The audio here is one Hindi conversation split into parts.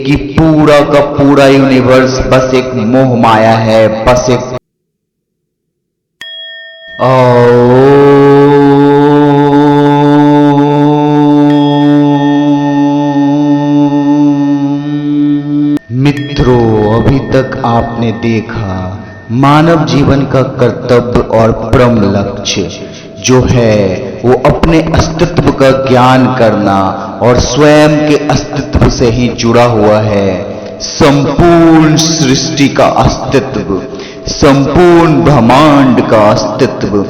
कि पूरा का पूरा यूनिवर्स बस एक मोह माया है, बस एक मित्रों, अभी तक आपने देखा मानव जीवन का कर्तव्य और परम लक्ष्य जो है वो अपने अस्तित्व का ज्ञान करना और स्वयं के अस्तित्व से ही जुड़ा हुआ है। संपूर्ण सृष्टि का अस्तित्व, संपूर्ण ब्रह्मांड का अस्तित्व।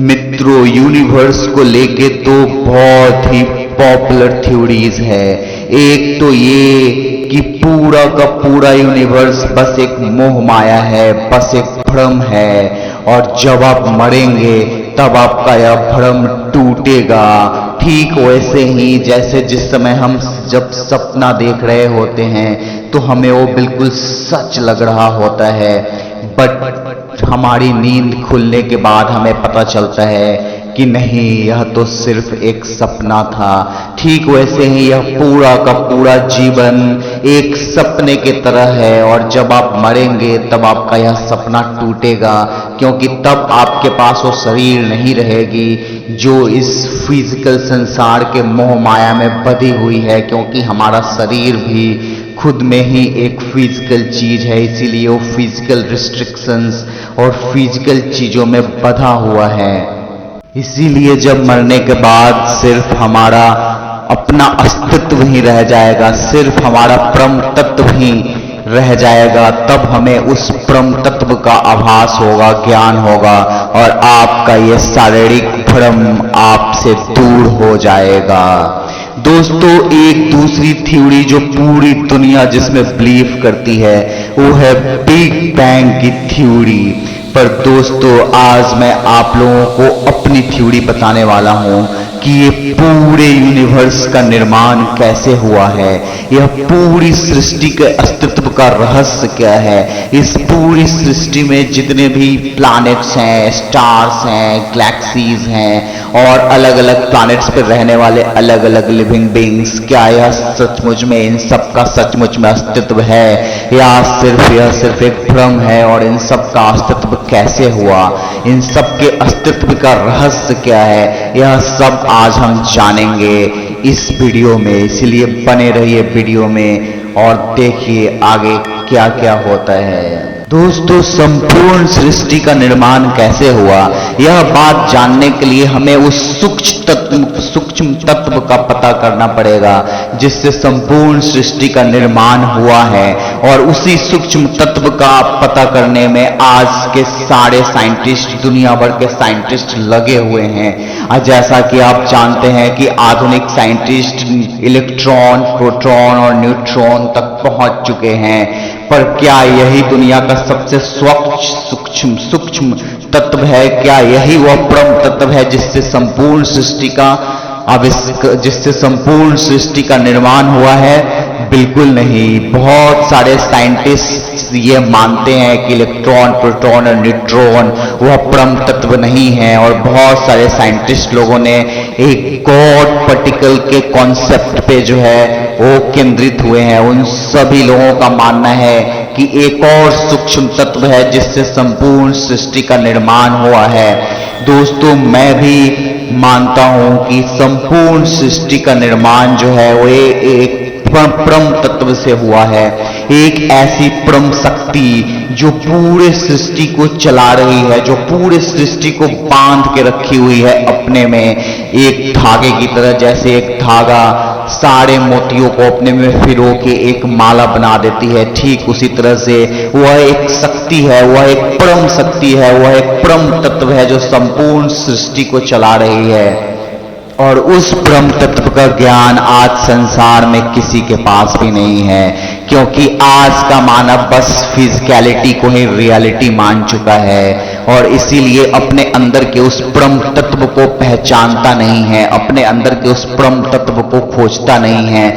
मित्रों, यूनिवर्स को लेके तो बहुत ही पॉपुलर थ्योरीज है। एक तो ये कि पूरा का पूरा यूनिवर्स बस एक मोह माया है, बस एक भ्रम है, और जब आप मरेंगे तब आपका यह भ्रम टूटेगा। ठीक वैसे ही जैसे जिस समय हम जब सपना देख रहे होते हैं तो हमें वो बिल्कुल सच लग रहा होता है, बट हमारी नींद खुलने के बाद हमें पता चलता है कि नहीं, यह तो सिर्फ एक सपना था। ठीक वैसे ही यह पूरा का पूरा जीवन एक सपने की तरह है, और जब आप मरेंगे तब आपका यह सपना टूटेगा, क्योंकि तब आपके पास वो शरीर नहीं रहेगी जो इस फिजिकल संसार के मोह माया में बंधी हुई है, क्योंकि हमारा शरीर भी खुद में ही एक फिजिकल चीज है, इसीलिए वो फिजिकल रिस्ट्रिक्शंस और फिजिकल चीजों में बंधा हुआ है। इसीलिए जब मरने के बाद सिर्फ हमारा अपना अस्तित्व ही रह जाएगा, सिर्फ हमारा परम तत्व ही रह जाएगा, तब हमें उस परम तत्व का आभास होगा, ज्ञान होगा, और आपका यह शारीरिक भ्रम आपसे दूर हो जाएगा। दोस्तों, एक दूसरी थ्योरी जो पूरी दुनिया जिसमें बिलीव करती है वो है बिग बैंग की थ्योरी। पर दोस्तों, आज मैं आप लोगों को अपनी थ्योरी बताने वाला हूं कि ये पूरे यूनिवर्स का निर्माण कैसे हुआ है, यह पूरी सृष्टि के अस्तित्व का रहस्य क्या है। इस पूरी सृष्टि में जितने भी प्लैनेट्स हैं, स्टार्स हैं, गैलेक्सीज हैं, और अलग अलग प्लैनेट्स पर रहने वाले अलग अलग लिविंग बीइंग्स, क्या यह सचमुच में इन सब का सचमुच में अस्तित्व है, या यह सिर्फ एक भ्रम है, और इन सब का अस्तित्व कैसे हुआ, इन सब के अस्तित्व का रहस्य क्या है, यह सब आज हम जानेंगे इस वीडियो में। इसलिए बने रहिए वीडियो में और देखिए आगे क्या क्या होता है। दोस्तों, संपूर्ण सृष्टि का निर्माण कैसे हुआ, यह बात जानने के लिए हमें उस सूक्ष्म तत्व का पता करना पड़ेगा जिससे संपूर्ण सृष्टि का निर्माण हुआ है, और उसी सूक्ष्म तत्व का पता करने में आज के सारे साइंटिस्ट, दुनिया भर के साइंटिस्ट लगे हुए हैं। जैसा कि आप जानते हैं कि आधुनिक साइंटिस्ट इलेक्ट्रॉन, प्रोटॉन और न्यूट्रॉन तक पहुंच चुके हैं, पर क्या यही दुनिया का सबसे सूक्ष्म तत्व है? क्या यही वह परम तत्व है जिससे संपूर्ण सृष्टि का निर्माण हुआ है? बिल्कुल नहीं। बहुत सारे साइंटिस्ट ये मानते हैं कि इलेक्ट्रॉन, प्रोटॉन और न्यूट्रॉन वह परम तत्व नहीं है, और बहुत सारे साइंटिस्ट लोगों ने एक गॉड पार्टिकल के कॉन्सेप्ट पे जो है वो केंद्रित हुए हैं। उन सभी लोगों का मानना है कि एक और सूक्ष्म तत्व है जिससे संपूर्ण सृष्टि का निर्माण हुआ है। दोस्तों, मैं भी मानता हूं कि संपूर्ण सृष्टि का निर्माण जो है वो एक परम तत्व से हुआ है। एक ऐसी परम शक्ति जो पूरे सृष्टि को चला रही है, जो पूरे सृष्टि को बांध के रखी हुई है अपने में, एक धागे की तरह। जैसे एक धागा सारे मोतियों को अपने में फिरो के एक माला बना देती है, ठीक उसी तरह से वह एक शक्ति है, वह एक परम शक्ति है, वह एक परम तत्व है जो संपूर्ण सृष्टि को चला रही है। और उस परम तत्व का ज्ञान आज संसार में किसी के पास भी नहीं है, क्योंकि आज का मानव बस फिजिकलिटी को ही रियलिटी मान चुका है, और इसीलिए अपने अंदर के उस परम तत्व को पहचानता नहीं है, अपने अंदर के उस परम तत्व को खोजता नहीं है।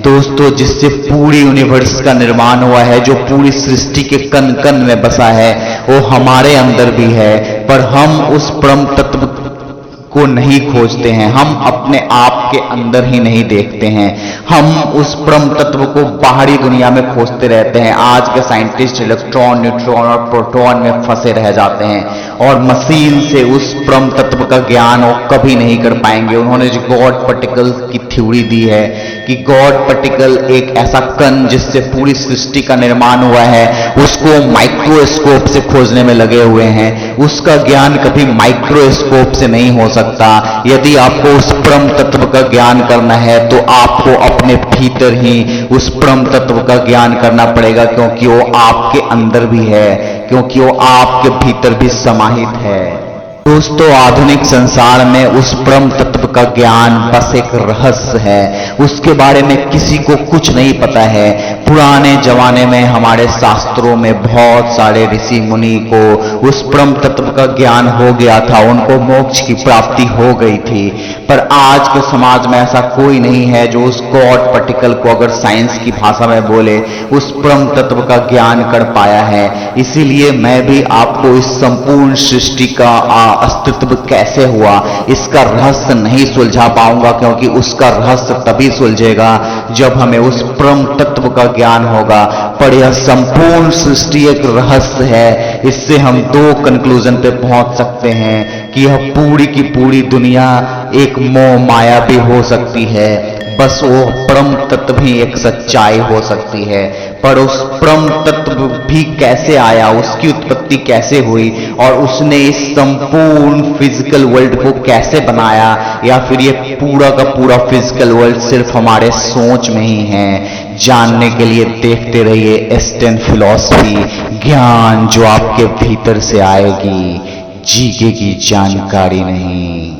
दोस्तों, जिससे पूरी यूनिवर्स का निर्माण हुआ है, जो पूरी सृष्टि के कण कण में बसा है, वो हमारे अंदर भी है, पर हम उस परम तत्व को नहीं खोजते हैं। हम अपने आप के अंदर ही नहीं देखते हैं। हम उस परम तत्व को बाहरी दुनिया में खोजते रहते हैं। आज के साइंटिस्ट इलेक्ट्रॉन, न्यूट्रॉन और प्रोटॉन में फंसे रह जाते हैं और मशीन से उस परम तत्व का ज्ञान वो कभी नहीं कर पाएंगे। उन्होंने जो गॉड पार्टिकल की थ्योरी दी है कि गॉड पार्टिकल एक ऐसा कण जिससे पूरी सृष्टि का निर्माण हुआ है, उसको माइक्रोस्कोप से खोजने में लगे हुए हैं। उसका ज्ञान कभी माइक्रोस्कोप से नहीं हो सकता। यदि आपको उस परम तत्व का ज्ञान करना है तो आपको अपने भीतर ही उस परम तत्व का ज्ञान करना पड़ेगा, क्योंकि वो आपके अंदर भी है, क्योंकि वो आपके भीतर भी समाहित है। दोस्तों, आधुनिक संसार में उस परम तत्व का ज्ञान बस एक रहस्य है। उसके बारे में किसी को कुछ नहीं पता है। पुराने जमाने में हमारे शास्त्रों में बहुत सारे ऋषि मुनि को उस परम तत्व का ज्ञान हो गया था, उनको मोक्ष की प्राप्ति हो गई थी। पर आज के समाज में ऐसा कोई नहीं है जो उस गॉड पार्टिकल को, अगर साइंस की भाषा में बोले, उस परम तत्व का ज्ञान कर पाया है। इसीलिए मैं भी आपको इस संपूर्ण सृष्टि का अस्तित्व कैसे हुआ, इसका रहस्य नहीं सुलझा पाऊंगा, क्योंकि उसका रहस्य तभी सुलझेगा जब हमें उस परम तत्व का ज्ञान होगा। पर यह संपूर्ण सृष्टि एक रहस्य है। इससे हम दो कंक्लूजन पे पहुंच सकते हैं कि यह पूरी की पूरी दुनिया एक मोह माया भी हो सकती है, बस वो परम तत्व भी एक सच्चाई हो सकती है। पर उस परम तत्व भी कैसे आया, उसकी उत्पत्ति कैसे हुई और उसने इस संपूर्ण फिजिकल वर्ल्ड को कैसे बनाया, या फिर ये पूरा का पूरा फिजिकल वर्ल्ड सिर्फ हमारे सोच में ही है, जानने के लिए देखते रहिए एस्टेन फिलॉसफी, ज्ञान जो आपके भीतर से आएगी, जीके की जानकारी नहीं।